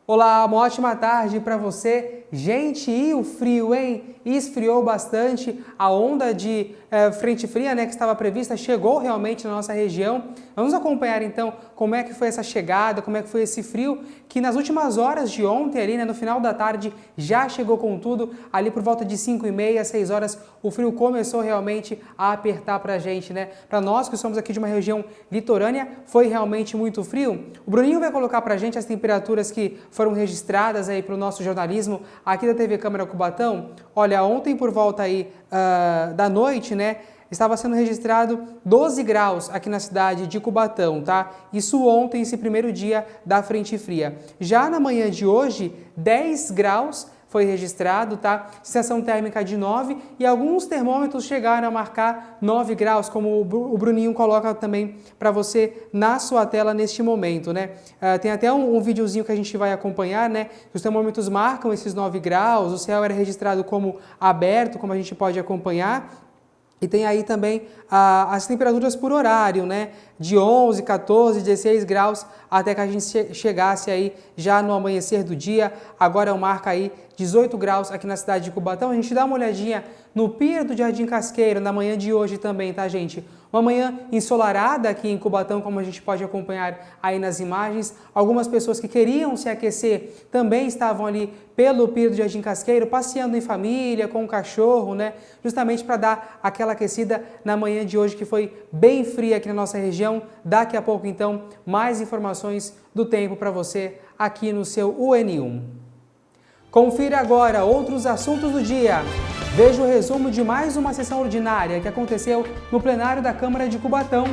Olá, uma ótima tarde para você. Gente, e o frio, hein? Esfriou bastante. A onda de frente fria, né, que estava prevista chegou realmente na nossa região. Vamos acompanhar então como é que foi essa chegada, como é que foi esse frio, que nas últimas horas de ontem, ali, né, no final da tarde, já chegou com tudo. Ali por volta de 5h30, 6 horas, o frio começou realmente a apertar para a gente, né? Para nós que somos aqui de uma região litorânea, foi realmente muito frio. O Bruninho vai colocar para a gente as temperaturas que foram registradas aí para o nosso jornalismo aqui da TV Câmara Cubatão. Olha, ontem por volta aí da noite, né, estava sendo registrado 12 graus aqui na cidade de Cubatão, tá? Isso ontem, esse primeiro dia da frente fria. Já na manhã de hoje, 10 graus foi registrado, tá? Sensação térmica de 9 e alguns termômetros chegaram a marcar 9 graus, como o Bruninho coloca também para você na sua tela neste momento, né? Tem até um videozinho que a gente vai acompanhar, né? Os termômetros marcam esses 9 graus, o céu era registrado como aberto, como a gente pode acompanhar. E tem aí também as temperaturas por horário, né? De 11, 14, 16 graus até que a gente chegasse aí já no amanhecer do dia. Agora marca aí 18 graus aqui na cidade de Cubatão. A gente dá uma olhadinha no pier do Jardim Casqueiro na manhã de hoje também, tá, gente? Uma manhã ensolarada aqui em Cubatão, como a gente pode acompanhar aí nas imagens. Algumas pessoas que queriam se aquecer também estavam ali pelo pier do Jardim Casqueiro, passeando em família, com o cachorro, né? Justamente para dar aquela aquecida na manhã de hoje, que foi bem fria aqui na nossa região. Daqui a pouco, então, mais informações do tempo para você aqui no seu UN1. Confira agora outros assuntos do dia. Veja o resumo de mais uma sessão ordinária que aconteceu no plenário da Câmara de Cubatão.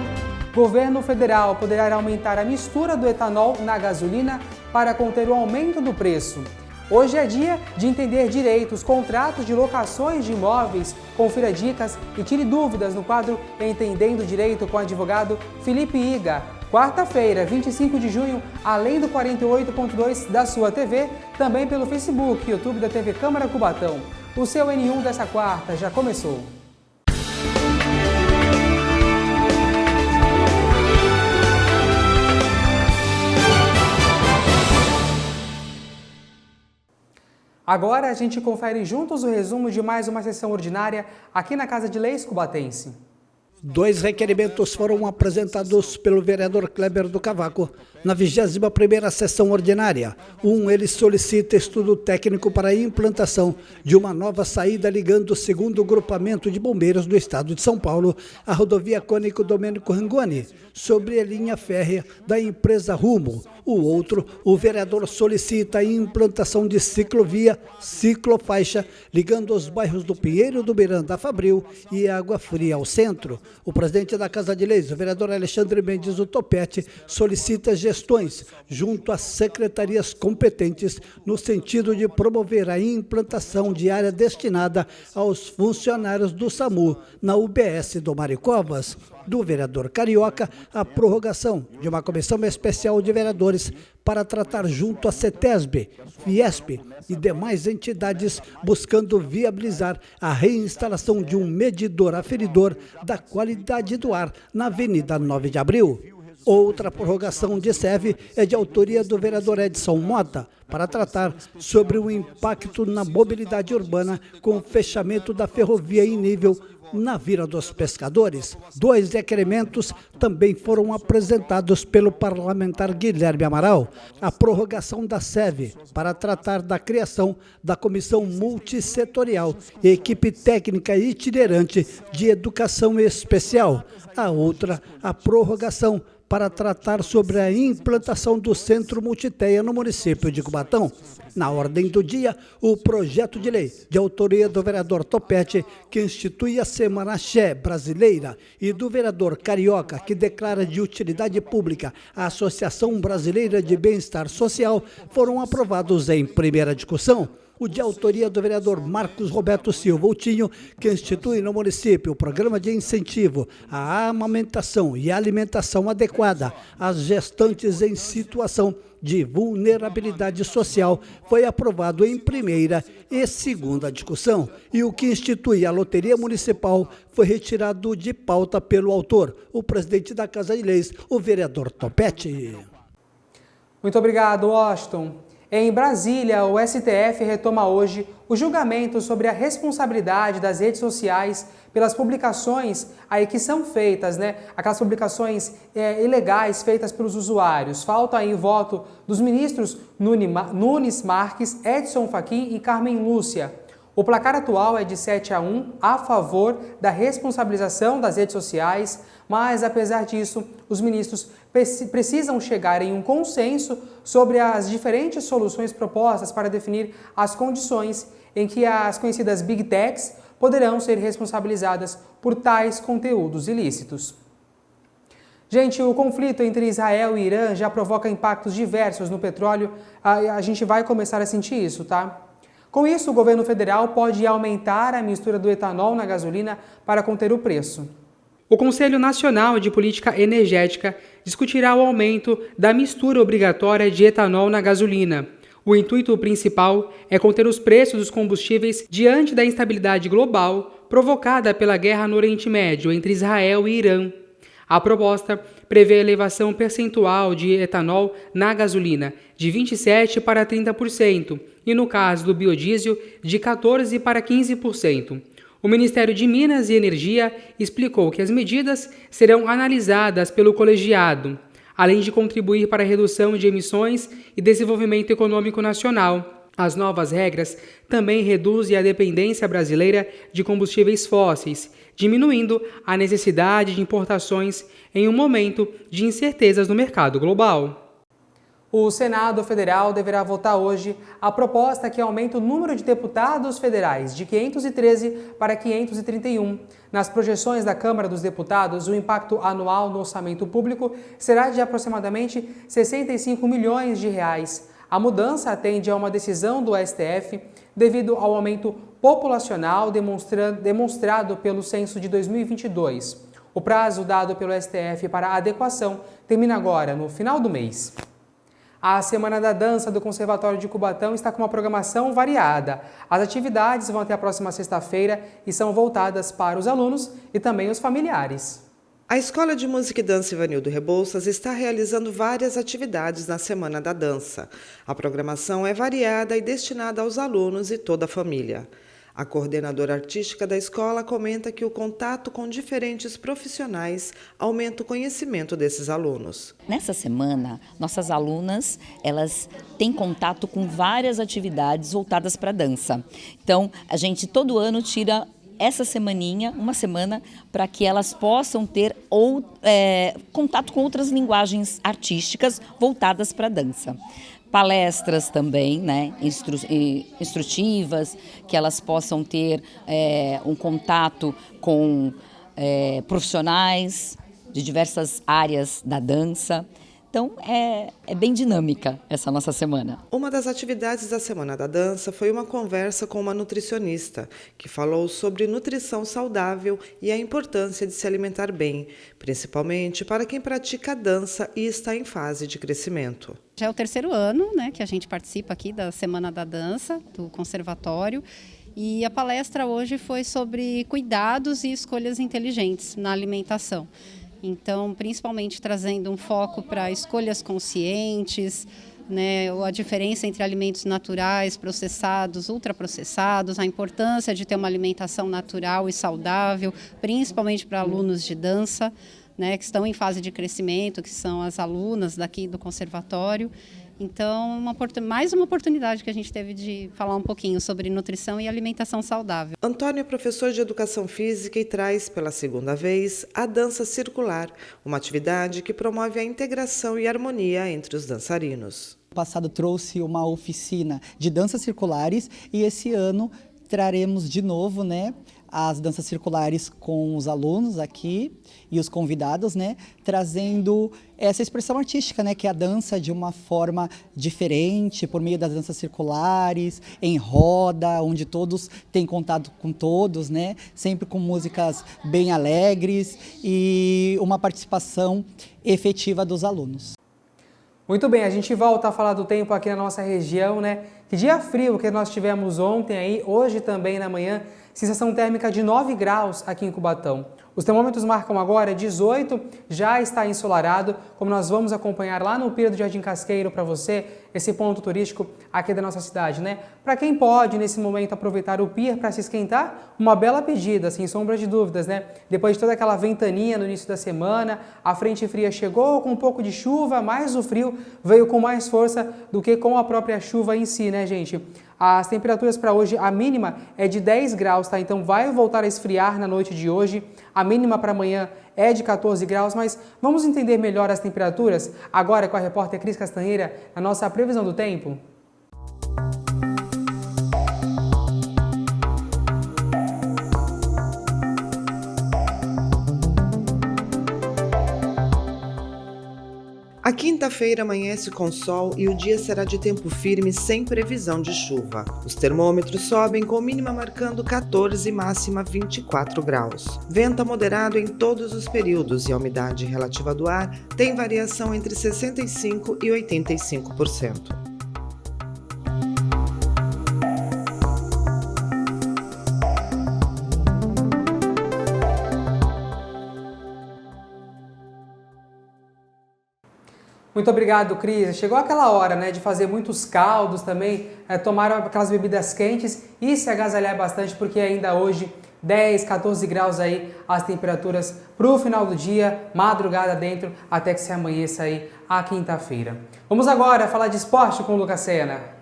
Governo federal poderá aumentar a mistura do etanol na gasolina para conter o aumento do preço. Hoje é dia de entender direito os contratos de locações de imóveis. Confira dicas e tire dúvidas no quadro Entendendo Direito com o advogado Felipe Iga. Quarta-feira, 25 de junho, além do 48.2 da sua TV, também pelo Facebook e YouTube da TV Câmara Cubatão. O seu N1 dessa quarta já começou. Agora a gente confere juntos o resumo de mais uma sessão ordinária aqui na Casa de Leis Cubatense. 2 requerimentos foram apresentados pelo vereador Kleber do Cavaco na 21ª sessão ordinária. Ele solicita estudo técnico para a implantação de uma nova saída ligando o 2º Grupamento de Bombeiros do Estado de São Paulo à rodovia Cônico Domênico Rangoni, sobre a linha férrea da empresa Rumo. O outro, o vereador solicita a implantação de ciclovia, ciclofaixa, ligando os bairros do Pinheiro do Miranda a Fabril e Água Fria ao centro. O presidente da Casa de Leis, o vereador Alexandre Mendes do Topete, solicita gestões junto às secretarias competentes no sentido de promover a implantação de área destinada aos funcionários do SAMU na UBS do Maricovas. Do vereador Carioca, a prorrogação de uma comissão especial de vereadores para tratar junto à CETESB, Fiesp e demais entidades, buscando viabilizar a reinstalação de um medidor aferidor da qualidade do ar na Avenida 9 de Abril. Outra prorrogação de SEV é de autoria do vereador Edson Mota, para tratar sobre o impacto na mobilidade urbana com o fechamento da ferrovia em nível na Vila dos Pescadores. 2 requerimentos também foram apresentados pelo parlamentar Guilherme Amaral. A prorrogação da SEV para tratar da criação da Comissão Multissetorial e Equipe Técnica Itinerante de Educação Especial. A outra, a prorrogação para tratar sobre a implantação do Centro Multitéia no município de Cubatão. Na ordem do dia, o projeto de lei de autoria do vereador Topete, que institui a Semana Axé Brasileira, e do vereador Carioca, que declara de utilidade pública a Associação Brasileira de Bem-Estar Social, foram aprovados em primeira discussão. O de autoria do vereador Marcos Roberto Silva Outinho, que institui no município o programa de incentivo à amamentação e alimentação adequada às gestantes em situação de vulnerabilidade social, foi aprovado em primeira e segunda discussão. E o que institui a Loteria Municipal foi retirado de pauta pelo autor, o presidente da Casa de Leis, o vereador Topete. Muito obrigado, Washington. Em Brasília, o STF retoma hoje o julgamento sobre a responsabilidade das redes sociais pelas publicações aí que são feitas, aquelas publicações ilegais feitas pelos usuários. Falta aí o voto dos ministros Nunes Marques, Edson Fachin e Carmen Lúcia. O placar atual é de 7-1 a favor da responsabilização das redes sociais, mas apesar disso, os ministros precisam chegar em um consenso sobre as diferentes soluções propostas para definir as condições em que as conhecidas Big Techs poderão ser responsabilizadas por tais conteúdos ilícitos. Gente, o conflito entre Israel e Irã já provoca impactos diversos no petróleo. A gente vai começar a sentir isso, tá? Com isso, o governo federal pode aumentar a mistura do etanol na gasolina para conter o preço. O Conselho Nacional de Política Energética discutirá o aumento da mistura obrigatória de etanol na gasolina. O intuito principal é conter os preços dos combustíveis diante da instabilidade global provocada pela guerra no Oriente Médio entre Israel e Irã. A proposta prevê a elevação percentual de etanol na gasolina de 27% para 30% e, no caso do biodiesel, de 14% para 15%. O Ministério de Minas e Energia explicou que as medidas serão analisadas pelo colegiado, além de contribuir para a redução de emissões e desenvolvimento econômico nacional. As novas regras também reduzem a dependência brasileira de combustíveis fósseis, diminuindo a necessidade de importações em um momento de incertezas no mercado global. O Senado Federal deverá votar hoje a proposta que aumenta o número de deputados federais de 513 para 531. Nas projeções da Câmara dos Deputados, o impacto anual no orçamento público será de aproximadamente 65 milhões de reais. A mudança atende a uma decisão do STF devido ao aumento populacional demonstrado pelo censo de 2022. O prazo dado pelo STF para a adequação termina agora, no final do mês. A Semana da Dança do Conservatório de Cubatão está com uma programação variada. As atividades vão até a próxima sexta-feira e são voltadas para os alunos e também os familiares. A Escola de Música e Dança Ivanildo Rebouças está realizando várias atividades na Semana da Dança. A programação é variada e destinada aos alunos e toda a família. A coordenadora artística da escola comenta que o contato com diferentes profissionais aumenta o conhecimento desses alunos. Nessa semana, nossas alunas, elas têm contato com várias atividades voltadas para a dança. Então, a gente todo ano tira essa semaninha, uma semana, para que elas possam ter contato com outras linguagens artísticas voltadas para a dança. Palestras também, instrutivas, que elas possam ter um contato com profissionais de diversas áreas da dança. Então, é bem dinâmica essa nossa semana. Uma das atividades da Semana da Dança foi uma conversa com uma nutricionista, que falou sobre nutrição saudável e a importância de se alimentar bem, principalmente para quem pratica dança e está em fase de crescimento. Já é o terceiro ano, que a gente participa aqui da Semana da Dança, do Conservatório, e a palestra hoje foi sobre cuidados e escolhas inteligentes na alimentação. Então, principalmente trazendo um foco para escolhas conscientes, a diferença entre alimentos naturais, processados, ultraprocessados, a importância de ter uma alimentação natural e saudável, principalmente para alunos de dança, que estão em fase de crescimento, que são as alunas daqui do conservatório. Então, mais uma oportunidade que a gente teve de falar um pouquinho sobre nutrição e alimentação saudável. Antônio é professor de Educação Física e traz, pela segunda vez, a dança circular, uma atividade que promove a integração e harmonia entre os dançarinos. No passado trouxe uma oficina de danças circulares e esse ano traremos de novo, as danças circulares com os alunos aqui e os convidados, trazendo essa expressão artística, que é a dança de uma forma diferente, por meio das danças circulares, em roda, onde todos têm contato com todos, sempre com músicas bem alegres e uma participação efetiva dos alunos. Muito bem, a gente volta a falar do tempo aqui na nossa região, Que dia frio que nós tivemos ontem aí, hoje também na manhã, sensação térmica de 9 graus aqui em Cubatão. Os termômetros marcam agora 18, já está ensolarado, como nós vamos acompanhar lá no Pier do Jardim Casqueiro para você, esse ponto turístico aqui da nossa cidade, né? Para quem pode, nesse momento, aproveitar o Pier para se esquentar, uma bela pedida, sem sombra de dúvidas, né? Depois de toda aquela ventania no início da semana, a frente fria chegou com um pouco de chuva, mas o frio veio com mais força do que com a própria chuva em si, né, gente? As temperaturas para hoje, a mínima é de 10 graus, tá? Então vai voltar a esfriar na noite de hoje. A mínima para amanhã é de 14 graus, mas vamos entender melhor as temperaturas agora com a repórter Cris Castanheira na nossa previsão do tempo. A quinta-feira amanhece com sol e o dia será de tempo firme sem previsão de chuva. Os termômetros sobem com mínima marcando 14 e máxima 24 graus. Vento moderado em todos os períodos e a umidade relativa do ar tem variação entre 65% e 85%. Muito obrigado, Cris. Chegou aquela hora, né, de fazer muitos caldos também, tomar aquelas bebidas quentes e se agasalhar bastante, porque ainda hoje 10, 14 graus aí as temperaturas para o final do dia, madrugada dentro, até que se amanheça aí a quinta-feira. Vamos agora falar de esporte com o Lucas Sena.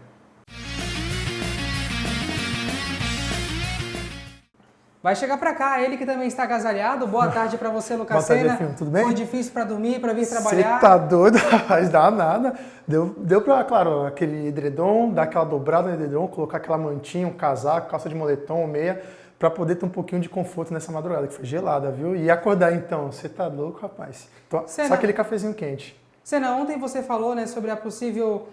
Vai chegar pra cá, ele que também está agasalhado. Boa tarde pra você, Lucas Sena. Boa tarde, filho. Tudo bem? Foi difícil pra dormir, pra vir trabalhar? Você tá doido? Mas dá nada. Deu pra, claro, aquele edredom, dar aquela dobrada no edredom, colocar aquela mantinha, um casaco, calça de moletom, meia, pra poder ter um pouquinho de conforto nessa madrugada, que foi gelada, viu? E acordar então, você tá louco, rapaz. Só aquele cafezinho quente. Sena, ontem você falou, né, sobre a possível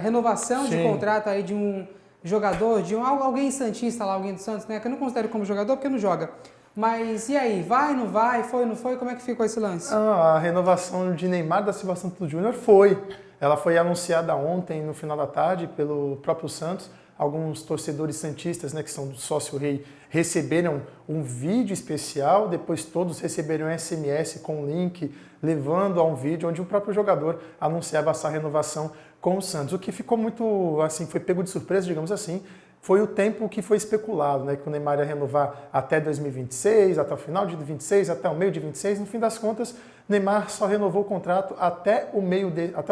renovação de contrato aí de um jogador, de alguém santista lá, alguém do Santos, né? Que eu não considero como jogador porque não joga. Mas e aí? Vai, não vai? Foi, não foi? Como é que ficou esse lance? A renovação de Neymar da Silva Santos Júnior foi. Ela foi anunciada ontem, no final da tarde, pelo próprio Santos. Alguns torcedores santistas, né, que são do sócio-rei, receberam um vídeo especial, depois todos receberam um SMS com um link, levando a um vídeo onde o próprio jogador anunciava essa renovação com o Santos. O que ficou muito, assim, foi pego de surpresa, digamos assim, foi o tempo que foi especulado, né, que o Neymar ia renovar até 2026, até o final de 2026, até o meio de 2026. No fim das contas, Neymar só renovou o contrato até o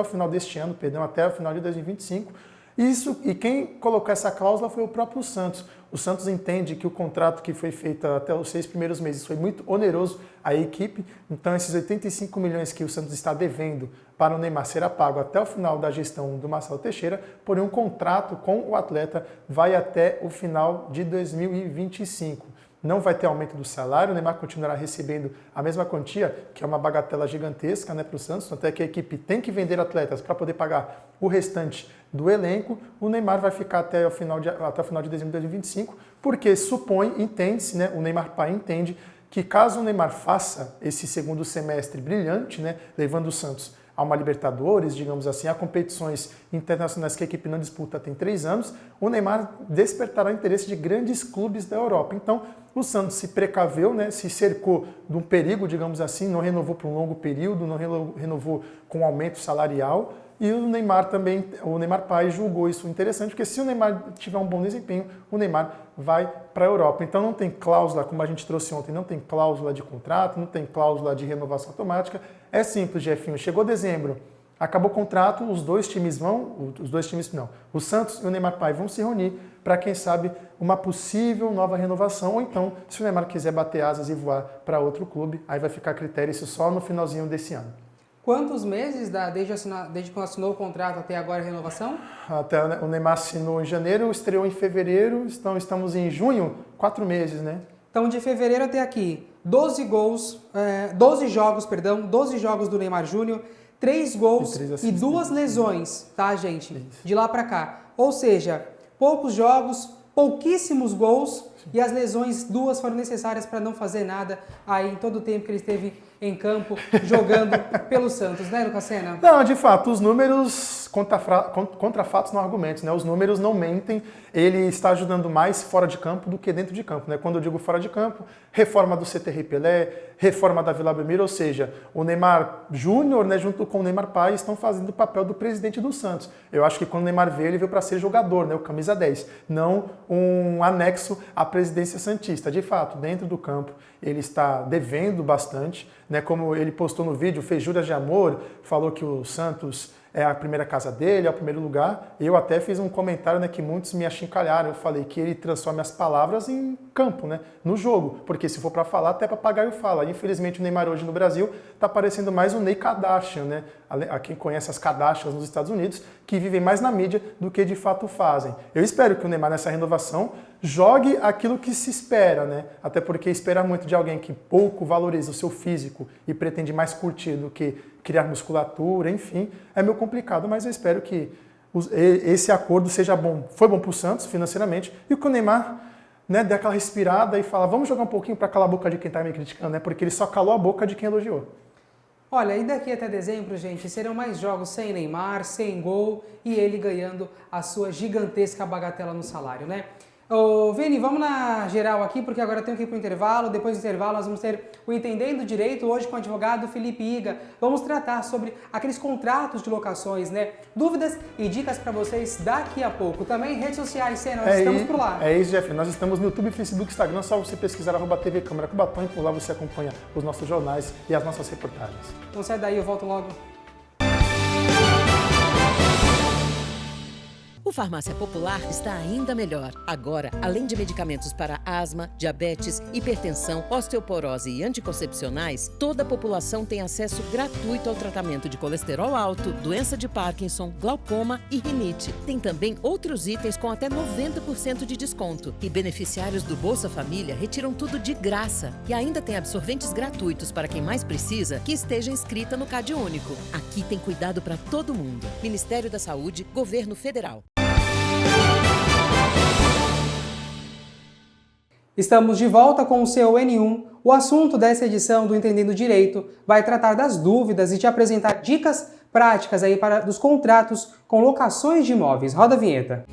final deste ano, até o final de 2025. E quem colocou essa cláusula foi o próprio Santos. O Santos entende que o contrato que foi feito até os 6 primeiros meses foi muito oneroso à equipe, então esses 85 milhões que o Santos está devendo para o Neymar será pago até o final da gestão do Marcelo Teixeira, porém um contrato com o atleta vai até o final de 2025. Não vai ter aumento do salário, o Neymar continuará recebendo a mesma quantia, que é uma bagatela gigantesca, né, para o Santos, até que a equipe tem que vender atletas para poder pagar o restante do elenco. O Neymar vai ficar até o final de dezembro de 2025, porque entende-se, né, o Neymar pai entende que caso o Neymar faça esse segundo semestre brilhante, né, levando o Santos a uma Libertadores, digamos assim, a competições internacionais que a equipe não disputa tem 3 anos, o Neymar despertará o interesse de grandes clubes da Europa. Então, o Santos se precaveu, né, se cercou de um perigo, digamos assim, não renovou por um longo período, não renovou com aumento salarial, e o Neymar pai julgou isso interessante, porque se o Neymar tiver um bom desempenho, o Neymar vai para a Europa. Então não tem cláusula, como a gente trouxe ontem, não tem cláusula de contrato, não tem cláusula de renovação automática. É simples, Jefinho. Chegou dezembro, acabou o contrato, o Santos e o Neymar pai vão se reunir para, quem sabe, uma possível nova renovação, ou então, se o Neymar quiser bater asas e voar para outro clube, aí vai ficar a critério isso só no finalzinho desse ano. Quantos meses desde quando assinou o contrato até agora a renovação? Até o Neymar assinou em janeiro, estreou em fevereiro, então estamos em junho, 4 meses, né? Então, de fevereiro até aqui, 12 jogos do Neymar Júnior, 3 gols e 2 lesões, tá, gente? Isso. De lá para cá. Ou seja, poucos jogos, pouquíssimos gols e as lesões, duas foram necessárias para não fazer nada aí em todo o tempo que ele esteve em campo jogando pelo Santos, né, Lucas Sena? Não, de fato, os números contra fatos não argumentos, né? Os números não mentem, ele está ajudando mais fora de campo do que dentro de campo, né? Quando eu digo fora de campo, reforma do CT Rei Pelé, reforma da Vila Belmiro, ou seja, o Neymar Júnior, né, junto com o Neymar pai, estão fazendo o papel do presidente do Santos. Eu acho que quando o Neymar veio, ele veio para ser jogador, né, o camisa 10, não um anexo à presidência santista. De fato, dentro do campo, ele está devendo bastante, né, como ele postou no vídeo, fez juras de amor, falou que o Santos é a primeira casa dele, é o primeiro lugar. Eu até fiz um comentário, né, que muitos me achincalharam. Eu falei que ele transforma as palavras em campo, né, no jogo. Porque se for para falar, até papagaio fala. Infelizmente, o Neymar hoje no Brasil está parecendo mais um Ney Kardashian, né? A quem conhece as Kardashians nos Estados Unidos, que vivem mais na mídia do que de fato fazem. Eu espero que o Neymar, nessa renovação, jogue aquilo que se espera, né? Até porque esperar muito de alguém que pouco valoriza o seu físico e pretende mais curtir do que criar musculatura, enfim, é meio complicado, mas eu espero que esse acordo seja bom. Foi bom para o Santos financeiramente e que o Neymar, né, dê aquela respirada e fala, vamos jogar um pouquinho para calar a boca de quem está me criticando, né? Porque ele só calou a boca de quem elogiou. Olha, e daqui até dezembro, gente, serão mais jogos sem Neymar, sem gol e ele ganhando a sua gigantesca bagatela no salário, né? Ô, Vini, vamos na geral aqui, porque agora tem que ir para o intervalo. Depois do intervalo, nós vamos ter o Entendendo Direito, hoje com o advogado Felipe Iga. Vamos tratar sobre aqueles contratos de locações, né? Dúvidas e dicas para vocês daqui a pouco. Também redes sociais, Sena, nós estamos por lá. É isso, Jeff. Nós estamos no YouTube, Facebook, Instagram. Só você pesquisar @TV Câmara Cubatão e por lá você acompanha os nossos jornais e as nossas reportagens. Não sai daí, eu volto logo. O Farmácia Popular está ainda melhor. Agora, além de medicamentos para asma, diabetes, hipertensão, osteoporose e anticoncepcionais, toda a população tem acesso gratuito ao tratamento de colesterol alto, doença de Parkinson, glaucoma e rinite. Tem também outros itens com até 90% de desconto. E beneficiários do Bolsa Família retiram tudo de graça. E ainda tem absorventes gratuitos para quem mais precisa que esteja inscrita no Cade Único. Aqui tem cuidado para todo mundo. Ministério da Saúde, Governo Federal. Estamos de volta com o seu N1. O assunto dessa edição do Entendendo Direito vai tratar das dúvidas e te apresentar dicas práticas aí dos contratos com locações de imóveis. Roda a vinheta.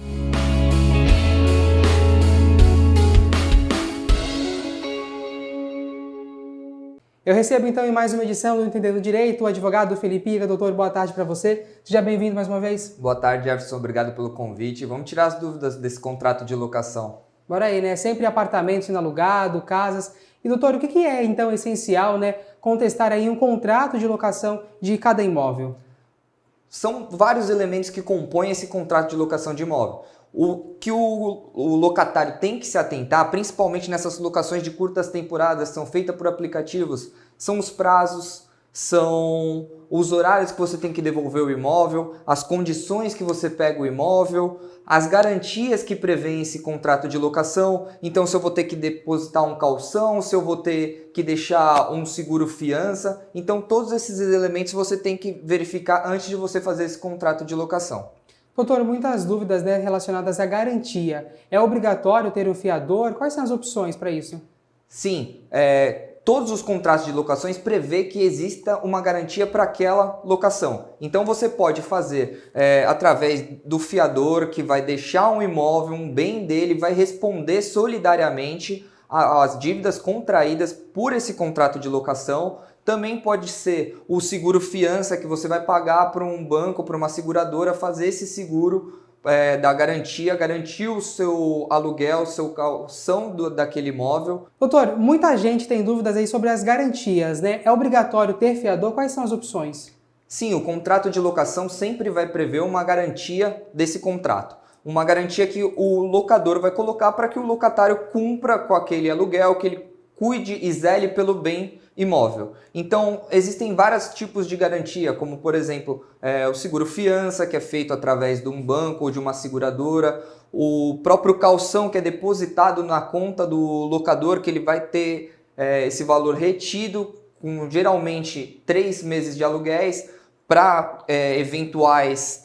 Eu recebo então em mais uma edição do Entendendo Direito o advogado Felipe Iga. Doutor, boa tarde para você. Seja bem-vindo mais uma vez. Boa tarde, Jefferson. Obrigado pelo convite. Vamos tirar as dúvidas desse contrato de locação. Bora aí, né? Sempre apartamentos sendo alugado, casas. E, doutor, o que é, então, essencial, né, contestar aí um contrato de locação de cada imóvel? São vários elementos que compõem esse contrato de locação de imóvel. O que o locatário tem que se atentar, principalmente nessas locações de curtas temporadas, são feitas por aplicativos, são os prazos, são os horários que você tem que devolver o imóvel, as condições que você pega o imóvel, as garantias que prevêem esse contrato de locação. Então, se eu vou ter que depositar um calção, se eu vou ter que deixar um seguro fiança. Então, todos esses elementos você tem que verificar antes de você fazer esse contrato de locação. Doutor, muitas dúvidas, né, relacionadas à garantia. É obrigatório ter um fiador? Quais são as opções para isso? Sim, todos os contratos de locações prevê que exista uma garantia para aquela locação. Então você pode fazer através do fiador que vai deixar um imóvel, um bem dele, vai responder solidariamente às dívidas contraídas por esse contrato de locação. Também pode ser o seguro fiança que você vai pagar para um banco, para uma seguradora, fazer esse seguro da garantia, garantir o seu aluguel, o seu calção daquele imóvel. Doutor, muita gente tem dúvidas aí sobre as garantias, né? É obrigatório ter fiador? Quais são as opções? Sim, o contrato de locação sempre vai prever uma garantia desse contrato. Uma garantia que o locador vai colocar para que o locatário cumpra com aquele aluguel, que ele cuide e zele pelo bem imóvel. Então, existem vários tipos de garantia, como, por exemplo, o seguro fiança, que é feito através de um banco ou de uma seguradora, o próprio calção, que é depositado na conta do locador, que ele vai ter esse valor retido, com geralmente 3 meses de aluguéis, para eventuais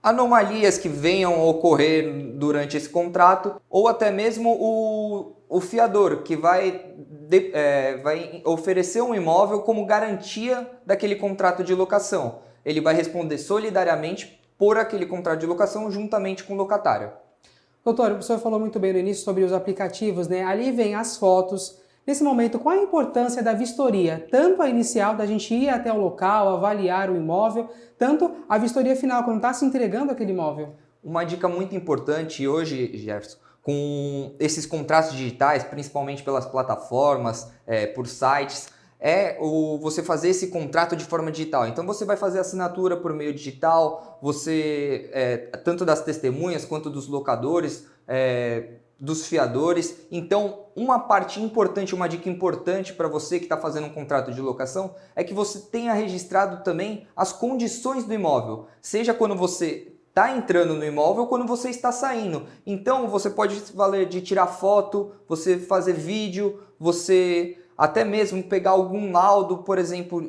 anomalias que venham a ocorrer durante esse contrato, ou até mesmo o fiador, que vai oferecer um imóvel como garantia daquele contrato de locação. Ele vai responder solidariamente por aquele contrato de locação juntamente com o locatário. Doutor, o senhor falou muito bem no início sobre os aplicativos, né? Ali vem as fotos. Nesse momento, qual a importância da vistoria? Tanto a inicial, da gente ir até o local, avaliar o imóvel, tanto a vistoria final, quando está se entregando aquele imóvel. Uma dica muito importante hoje, Jefferson, com esses contratos digitais, principalmente pelas plataformas, por sites, você fazer esse contrato de forma digital. Então você vai fazer a assinatura por meio digital, tanto das testemunhas quanto dos locadores, dos fiadores. Então, uma parte importante, uma dica importante para você que está fazendo um contrato de locação é que você tenha registrado também as condições do imóvel, seja quando você está entrando no imóvel ou quando você está saindo. Então, você pode se valer de tirar foto, você fazer vídeo, você até mesmo pegar algum laudo, por exemplo,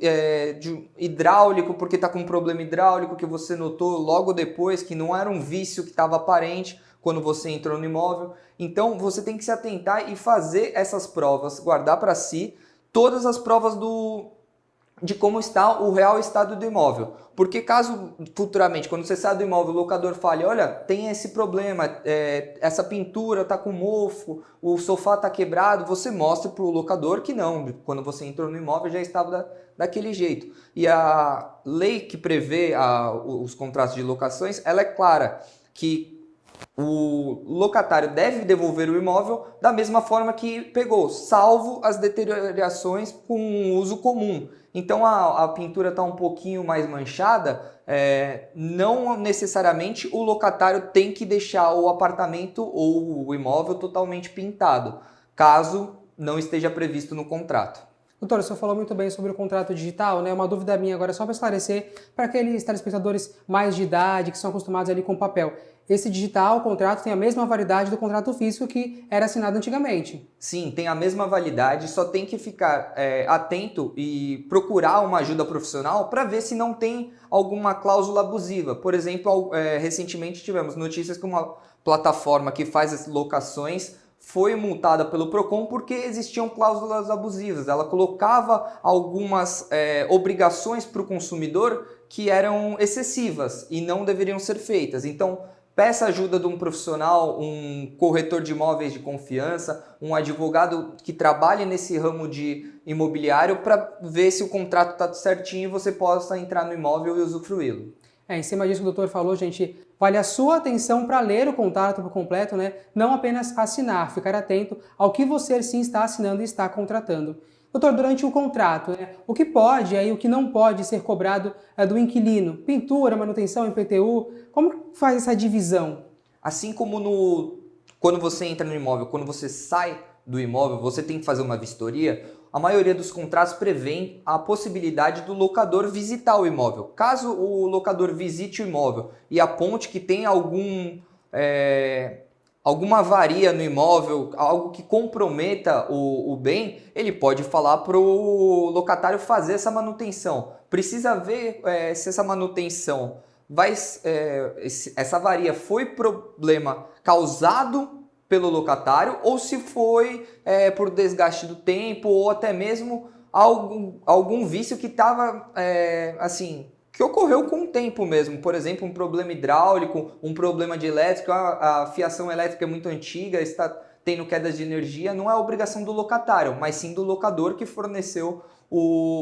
de hidráulico, porque está com um problema hidráulico que você notou logo depois, que não era um vício que estava aparente quando você entrou no imóvel. Então você tem que se atentar e fazer essas provas, guardar para si todas as provas de como está o real estado do imóvel. Porque caso futuramente, quando você sai do imóvel, o locador fale, olha, tem esse problema, essa pintura está com mofo, o sofá está quebrado, você mostra para o locador que não, quando você entrou no imóvel já estava daquele jeito. E a lei que prevê os contratos de locações, ela é clara, que o locatário deve devolver o imóvel da mesma forma que pegou, salvo as deteriorações com uso comum. Então a pintura está um pouquinho mais manchada, não necessariamente o locatário tem que deixar o apartamento ou o imóvel totalmente pintado, caso não esteja previsto no contrato. Doutor, o senhor falou muito bem sobre o contrato digital, né? Uma dúvida minha agora, só para esclarecer, para aqueles telespectadores mais de idade, que são acostumados ali com papel. Esse digital, o contrato, tem a mesma validade do contrato físico que era assinado antigamente? Sim, tem a mesma validade, só tem que ficar atento e procurar uma ajuda profissional para ver se não tem alguma cláusula abusiva. Por exemplo, recentemente tivemos notícias que uma plataforma que faz as locações foi multada pelo Procon porque existiam cláusulas abusivas. Ela colocava algumas obrigações para o consumidor que eram excessivas e não deveriam ser feitas. Então, peça ajuda de um profissional, um corretor de imóveis de confiança, um advogado que trabalhe nesse ramo de imobiliário para ver se o contrato está certinho e você possa entrar no imóvel e usufruí-lo. Em cima disso que o doutor falou, gente, vale a sua atenção para ler o contrato por completo, né? Não apenas assinar, ficar atento ao que você sim está assinando e está contratando. Doutor, durante o contrato, né, o que pode e o que não pode ser cobrado do inquilino? Pintura, manutenção, IPTU, como faz essa divisão? Assim como quando você entra no imóvel, quando você sai do imóvel, você tem que fazer uma vistoria, a maioria dos contratos prevê a possibilidade do locador visitar o imóvel. Caso o locador visite o imóvel e aponte que tem alguma avaria no imóvel, algo que comprometa o bem, ele pode falar para o locatário fazer essa manutenção. Precisa ver se essa manutenção essa avaria foi problema causado pelo locatário ou se foi por desgaste do tempo ou até mesmo algum vício que estava que ocorreu com o tempo mesmo. Por exemplo, um problema hidráulico, um problema de elétrica, a fiação elétrica é muito antiga, está tendo quedas de energia, não é obrigação do locatário, mas sim do locador que forneceu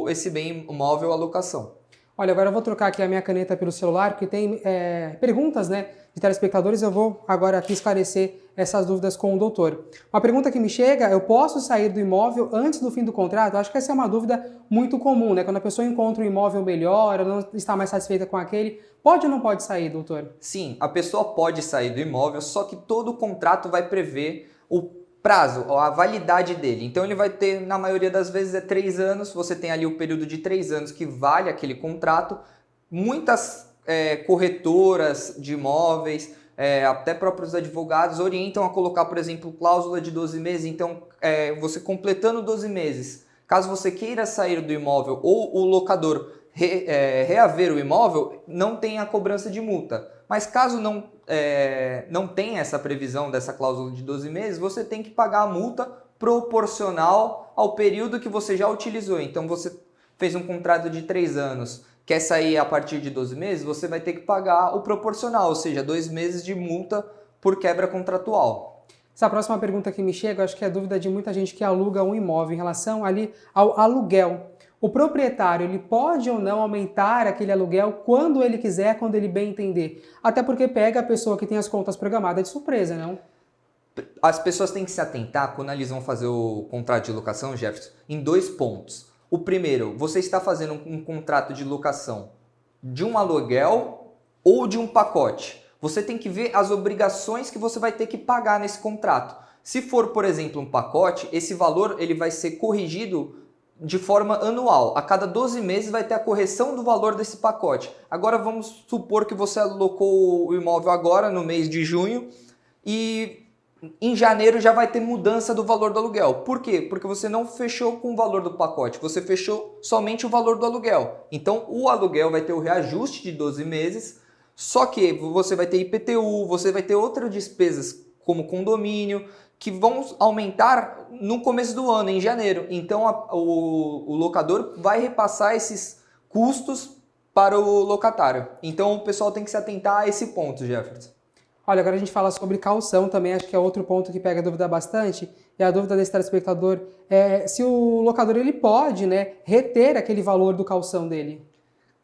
esse bem móvel à locação. Olha, agora eu vou trocar aqui a minha caneta pelo celular, porque tem perguntas, né, de telespectadores. Eu vou agora aqui esclarecer essas dúvidas com o doutor. Uma pergunta que me chega, eu posso sair do imóvel antes do fim do contrato? Acho que essa é uma dúvida muito comum, né? Quando a pessoa encontra um imóvel melhor, ou não está mais satisfeita com aquele, pode ou não pode sair, doutor? Sim, a pessoa pode sair do imóvel, só que todo contrato vai prever o prazo, a validade dele. Então ele vai ter, na maioria das vezes, 3 anos, você tem ali o período de 3 anos que vale aquele contrato. Muitas corretoras de imóveis, até próprios advogados, orientam a colocar, por exemplo, cláusula de 12 meses. Então, você completando 12 meses, caso você queira sair do imóvel ou o locador reaver o imóvel, não tem a cobrança de multa. Mas caso não tenha essa previsão dessa cláusula de 12 meses, você tem que pagar a multa proporcional ao período que você já utilizou. Então você fez um contrato de 3 anos, quer sair a partir de 12 meses, você vai ter que pagar o proporcional, ou seja, 2 meses de multa por quebra contratual. Essa próxima pergunta que me chega, acho que é a dúvida de muita gente que aluga um imóvel em relação ali ao aluguel. O proprietário, ele pode ou não aumentar aquele aluguel quando ele quiser, quando ele bem entender? Até porque pega a pessoa que tem as contas programadas de surpresa, não? As pessoas têm que se atentar quando eles vão fazer o contrato de locação, Jefferson, em 2 pontos. O primeiro, você está fazendo um contrato de locação de um aluguel ou de um pacote. Você tem que ver as obrigações que você vai ter que pagar nesse contrato. Se for, por exemplo, um pacote, esse valor ele vai ser corrigido de forma anual. A cada 12 meses vai ter a correção do valor desse pacote. Agora vamos supor que você alocou o imóvel agora no mês de junho e em janeiro já vai ter mudança do valor do aluguel. Por quê? Porque você não fechou com o valor do pacote, você fechou somente o valor do aluguel. Então o aluguel vai ter o reajuste de 12 meses, só que você vai ter IPTU, você vai ter outras despesas como condomínio, que vão aumentar no começo do ano, em janeiro. Então o locador vai repassar esses custos para o locatário. Então o pessoal tem que se atentar a esse ponto, Jefferson. Olha, agora a gente fala sobre caução também, acho que é outro ponto que pega a dúvida bastante, e a dúvida desse telespectador é se o locador ele pode, né, reter aquele valor do caução dele.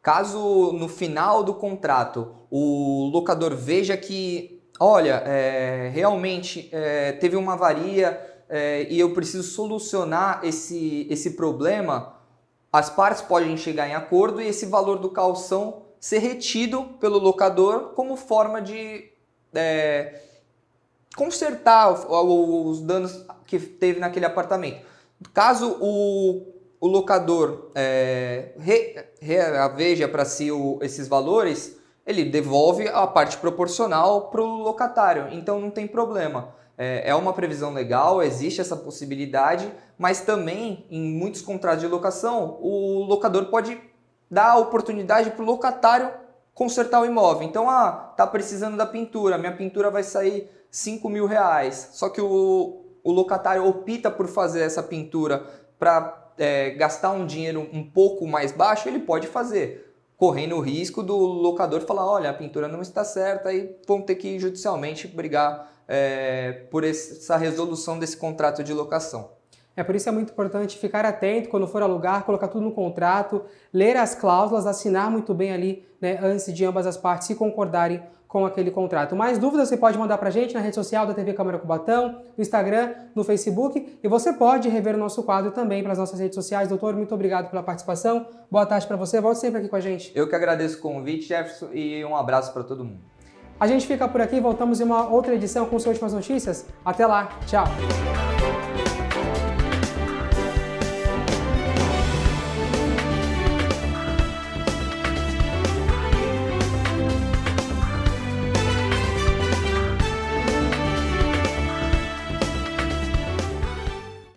Caso no final do contrato o locador veja que, olha, realmente teve uma avaria e eu preciso solucionar esse problema, as partes podem chegar em acordo e esse valor do caução ser retido pelo locador como forma de consertar os danos que teve naquele apartamento. Caso o locador reaveja para si esses valores, ele devolve a parte proporcional para o locatário, então não tem problema. É uma previsão legal, existe essa possibilidade, mas também em muitos contratos de locação, o locador pode dar a oportunidade para o locatário consertar o imóvel. Então, tá precisando da pintura, minha pintura vai sair R$5.000, só que o locatário opta por fazer essa pintura para gastar um dinheiro um pouco mais baixo, ele pode fazer, correndo o risco do locador falar, olha, a pintura não está certa, e vão ter que ir judicialmente brigar por essa resolução desse contrato de locação. Por isso é muito importante ficar atento quando for alugar, colocar tudo no contrato, ler as cláusulas, assinar muito bem ali, né, antes de ambas as partes se concordarem com aquele contrato. Mais dúvidas você pode mandar pra gente na rede social da TV Câmara Cubatão, no Instagram, no Facebook, e você pode rever o nosso quadro também pelas nossas redes sociais. Doutor, muito obrigado pela participação, boa tarde para você, volte sempre aqui com a gente. Eu que agradeço o convite, Jefferson, e um abraço para todo mundo. A gente fica por aqui, voltamos em uma outra edição com suas últimas notícias. Até lá, tchau!